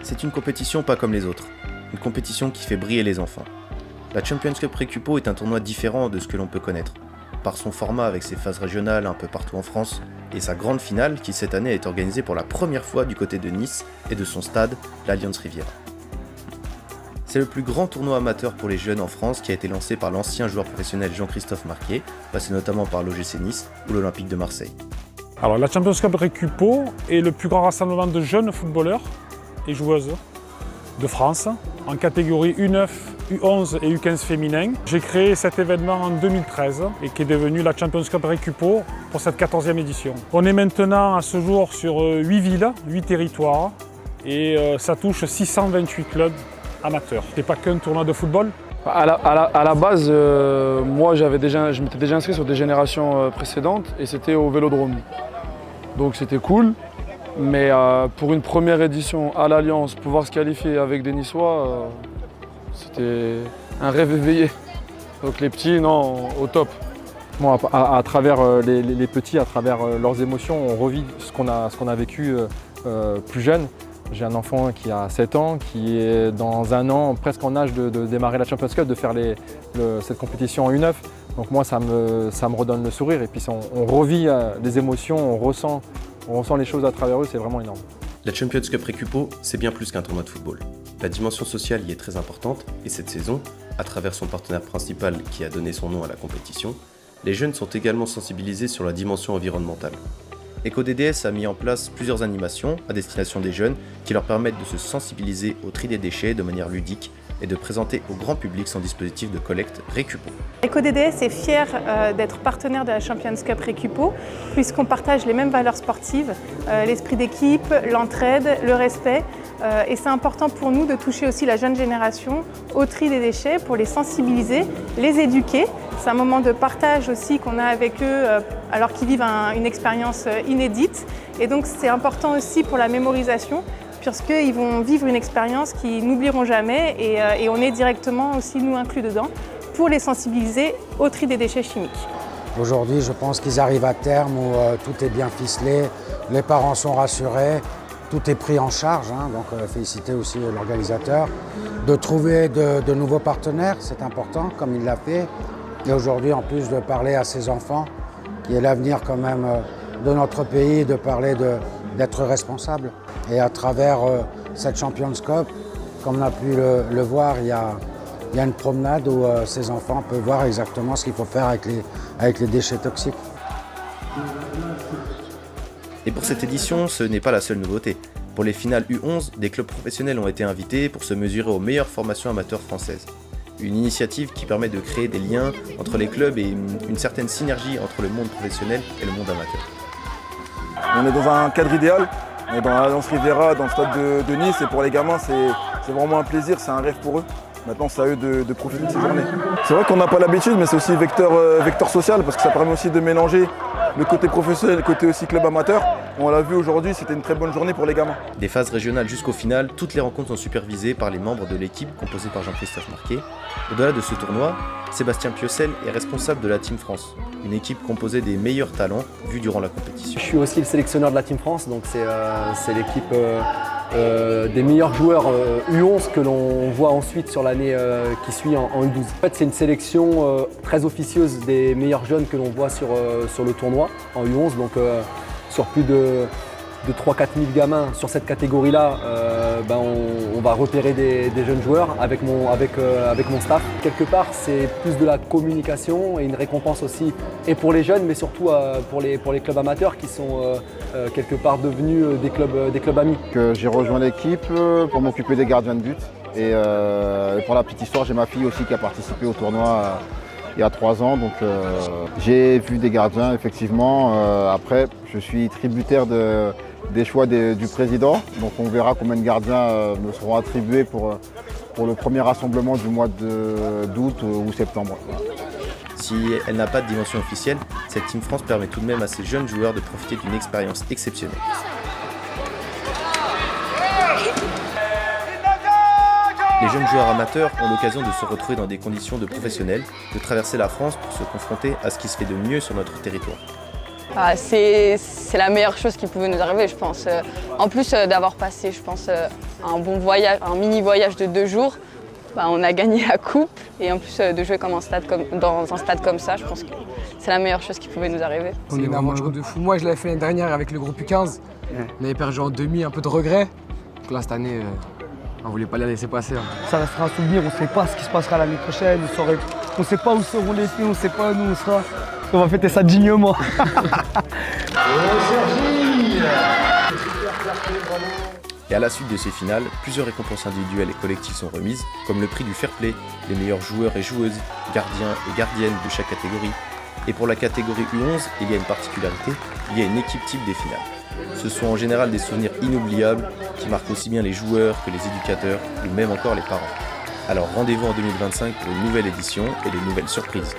C'est une compétition pas comme les autres, une compétition qui fait briller les enfants. La Champions Cup Récupo est un tournoi différent de ce que l'on peut connaître, par son format avec ses phases régionales un peu partout en France, et sa grande finale qui cette année est organisée pour la première fois du côté de Nice et de son stade, l'Allianz Riviera. C'est le plus grand tournoi amateur pour les jeunes en France qui a été lancé par l'ancien joueur professionnel Jean-Christophe Marquier, passé notamment par l'OGC Nice ou l'Olympique de Marseille. Alors la Champions Cup Récupo est le plus grand rassemblement de jeunes footballeurs et joueuses de France en catégorie U9, U11 et U15 féminin. J'ai créé cet événement en 2013 et qui est devenu la Champions Cup Récupo pour cette 14e édition. On est maintenant à ce jour sur 8 villes, 8 territoires et ça touche 628 clubs amateurs. C'est pas qu'un tournoi de football. À la base, moi je m'étais déjà inscrit sur des générations précédentes et c'était au Vélodrome. Donc c'était cool. Mais pour une première édition à l'Alliance, pouvoir se qualifier avec des Niçois, c'était un rêve éveillé. Donc les petits, non, au top. Moi, à travers les petits, à travers leurs émotions, on revit ce qu'on a vécu plus jeune. J'ai un enfant qui a 7 ans, qui est dans un an presque en âge de démarrer la Champions Cup, de faire cette compétition en U9. Donc moi, ça me redonne le sourire. Et puis on revit les émotions, on ressent les choses à travers eux, c'est vraiment énorme. La Champions Cup Récupo, c'est bien plus qu'un tournoi de football. La dimension sociale y est très importante et cette saison, à travers son partenaire principal qui a donné son nom à la compétition, les jeunes sont également sensibilisés sur la dimension environnementale. EcoDDS a mis en place plusieurs animations à destination des jeunes qui leur permettent de se sensibiliser au tri des déchets de manière ludique et de présenter au grand public son dispositif de collecte Récupo. EcoDDS est fier d'être partenaire de la Champions Cup Récupo puisqu'on partage les mêmes valeurs sportives, l'esprit d'équipe, l'entraide, le respect. Et c'est important pour nous de toucher aussi la jeune génération au tri des déchets pour les sensibiliser, les éduquer. C'est un moment de partage aussi qu'on a avec eux alors qu'ils vivent une expérience inédite. Et donc c'est important aussi pour la mémorisation puisqu'ils vont vivre une expérience qu'ils n'oublieront jamais et on est directement aussi nous inclus dedans pour les sensibiliser au tri des déchets chimiques. Aujourd'hui, je pense qu'ils arrivent à terme où tout est bien ficelé, les parents sont rassurés, tout est pris en charge, donc féliciter aussi l'organisateur. De trouver de nouveaux partenaires, c'est important, comme il l'a fait. Et aujourd'hui, en plus de parler à ses enfants, qui est l'avenir quand même de notre pays, de parler d'être responsable. Et à travers cette Champions Cup, comme on a pu le voir, il y a une promenade où ces enfants peuvent voir exactement ce qu'il faut faire avec les déchets toxiques. Et pour cette édition, ce n'est pas la seule nouveauté. Pour les finales U11, des clubs professionnels ont été invités pour se mesurer aux meilleures formations amateurs françaises. Une initiative qui permet de créer des liens entre les clubs et une certaine synergie entre le monde professionnel et le monde amateur. On est dans un cadre idéal, on est dans l'Allianz Riviera, dans le stade de Nice, et pour les gamins c'est vraiment un plaisir, c'est un rêve pour eux. Maintenant c'est à eux de profiter de ces journées. C'est vrai qu'on n'a pas l'habitude, mais c'est aussi vecteur social, parce que ça permet aussi de mélanger le côté professionnel et le côté aussi club amateur. On l'a vu aujourd'hui, c'était une très bonne journée pour les gamins. Des phases régionales jusqu'au final, toutes les rencontres sont supervisées par les membres de l'équipe composée par Jean-Christophe Marquier. Au-delà de ce tournoi, Sébastien Piocel est responsable de la Team France, une équipe composée des meilleurs talents vus durant la compétition. Je suis aussi le sélectionneur de la Team France, donc c'est l'équipe des meilleurs joueurs U11 que l'on voit ensuite sur l'année qui suit en U12. En fait, c'est une sélection très officieuse des meilleurs jeunes que l'on voit sur le tournoi en U11. Donc, sur plus de 3-4 000 gamins sur cette catégorie-là, on va repérer des jeunes joueurs avec mon staff. Quelque part, c'est plus de la communication et une récompense aussi, et pour les jeunes, mais surtout pour les clubs amateurs qui sont quelque part devenus des clubs amis. J'ai rejoint l'équipe pour m'occuper des gardiens de but. Et pour la petite histoire, j'ai ma fille aussi qui a participé au tournoi il y a 3 ans, donc j'ai vu des gardiens effectivement. Après, je suis tributaire des choix du président, donc on verra combien de gardiens me seront attribués pour le premier rassemblement du mois d'août ou septembre. Si elle n'a pas de dimension officielle, cette Team France permet tout de même à ces jeunes joueurs de profiter d'une expérience exceptionnelle. Les jeunes joueurs amateurs ont l'occasion de se retrouver dans des conditions de professionnels, de traverser la France pour se confronter à ce qui se fait de mieux sur notre territoire. C'est la meilleure chose qui pouvait nous arriver, je pense. En plus d'avoir passé, je pense, un bon voyage, un mini voyage de 2 jours, on a gagné la coupe. Et en plus de jouer dans un stade comme ça, je pense que c'est la meilleure chose qui pouvait nous arriver. C'est une aventure de fou. Moi, je l'avais fait l'année dernière avec le groupe U15. On avait perdu en demi, un peu de regret. Donc là, cette année, on ne voulait pas la laisser passer. Ça restera un souvenir, on ne sait pas ce qui se passera l'année prochaine. On ne sait pas où seront les filles, on ne sait pas où on sera. On va fêter ça dignement. Et à la suite de ces finales, plusieurs récompenses individuelles et collectives sont remises, comme le prix du fair play, les meilleurs joueurs et joueuses, gardiens et gardiennes de chaque catégorie. Et pour la catégorie U11, il y a une particularité, il y a une équipe type des finales. Ce sont en général des souvenirs inoubliables qui marquent aussi bien les joueurs que les éducateurs ou même encore les parents. Alors rendez-vous en 2025 pour une nouvelle édition et de nouvelles surprises.